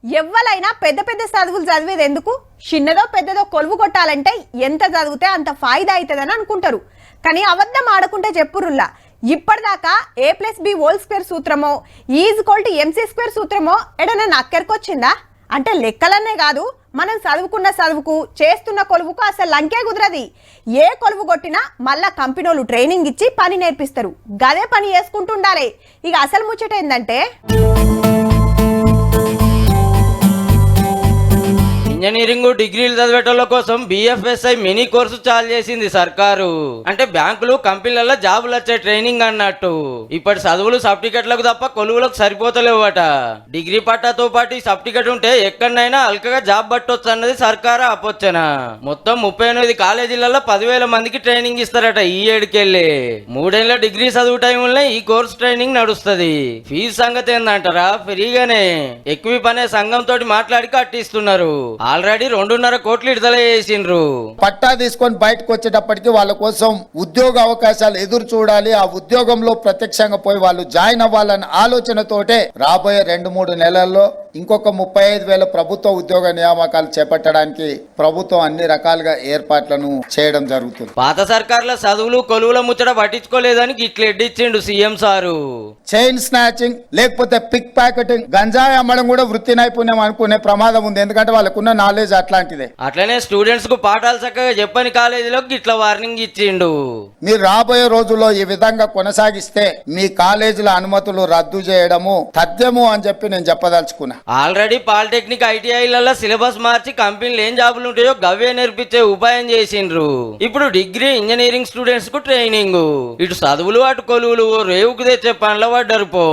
ఎవ్వలైనా పెద్ద పెద్ద చదువులు చదివేది ఎందుకు? చిన్నదో పెద్దదో కొలువు కొట్టాలంటే ఎంత చదివితే అంత ఫాయిదా అవుతుందని అనుకుంటారు. కానీ అబద్ధం ఆడకుంటే చెప్పురుల్లా ఇప్పటిదాకా A+B² సూత్రమో E=MC² సూత్రమో ఎడన నక్కెరకొచ్చిందా? అంటే లెక్కలన్నే కాదు, మనం చదువుకున్న చదువుకు చేస్తున్న కొలువుకు అసలు లంకే కుదరది. ఏ కొలువు కొట్టినా మళ్ళా కంపెనీలు ట్రైనింగ్ ఇచ్చి పని నేర్పిస్తారు. గదే పని చేసుకుంటుండాలి. ఇక అసలు ముచ్చట ఏంటంటే ఇంజనీరింగ్ డిగ్రీలు చదివేటోళ్ళ కోసం BFSI మినీ కోర్సు చాలు చేసింది సర్కారు. అంటే బ్యాంకులు కంపెనీలలో జాబులు వచ్చే ట్రైనింగ్ అన్నట్టు. ఇప్పటి చదువులు సర్టిఫికెట్లకు తప్ప కొలువులకు సరిపోతలేవట. డిగ్రీ పట్టాతో పాటు ఈ సర్టిఫికెట్ ఉంటే ఎక్కడైనా అల్కగా జాబ్ పట్టొచ్చు అన్నది సర్కారు ఆపోచన. మొత్తం 38 కాలేజీలలో 10,000 మందికి ట్రైనింగ్ ఇస్తారట ఈ ఏడుకెళ్ళి. 3 ఏళ్ల డిగ్రీ చదువు టైంలో ఈ కోర్సు ట్రైనింగ్ నడుస్తుంది. ఫీజు సంగతి ఏందంటారా? ఫ్రీగానే ఎక్విప్ అనే సంఘం తోటి మాట్లాడి కట్టిస్తున్నారు. ఆల్రెడీ 2.5 కోట్లు విడుదల చేసిండ్రు. పట్టా తీసుకొని బయటకు వచ్చేటప్పటికి వాళ్ళ కోసం ఉద్యోగ అవకాశాలు ఎదురు చూడాలి. ఆ ఉద్యోగంలో ప్రత్యక్షంగా పోయి వాళ్ళు జాయిన్ అవ్వాలన్న ఆలోచనతోటే రాబోయే 2-3 నెలల్లో ఇంకొక 35,000 ప్రభుత్వ ఉద్యోగ నియామకాలు చేపట్టడానికి ప్రభుత్వం అన్ని రకాలుగా ఏర్పాట్లను చేయడం జరుగుతుంది. పాత సర్కార్ల చదువులు కొలువుల ముచ్చట పట్టించుకోలేదని ఇట్లా ఎడ్డిచ్చిండు సీఎం సారు. చైన్ స్నాచింగ్ లేకపోతే పిక్ ప్యాకెటింగ్, గంజాయి అమ్మడం కూడా వృత్తి నైపుణ్యం అనుకునే ప్రమాదం ఉంది. ఎందుకంటే వాళ్ళకున్న నాలెడ్జ్ అట్లాంటిదే. అట్లనే స్టూడెంట్స్ కు పాఠాలు చక్కగా చెప్పని కాలేజీలో ఇట్లా వార్నింగ్ ఇచ్చిండు. మీరు రాబోయే రోజుల్లో ఈ విధంగా కొనసాగిస్తే మీ కాలేజీల అనుమతులు రద్దు చేయడము తథ్యము అని చెప్పి నేను చెప్పదలుచుకున్నా. ఆల్రెడీ పాలిటెక్నిక్ ఐటీఐలలో సిలబస్ మార్చి కంపెనీలు ఏం జాబులు ఉంటాయో గవ్వే నేర్పించే ఉపాయం చేసిండ్రు. ఇప్పుడు డిగ్రీ ఇంజనీరింగ్ స్టూడెంట్స్ కు ట్రైనింగ్. ఇటు చదువులు అటు కొలువులు రేవుకు తెచ్చే పనుల పడ్డారు పో.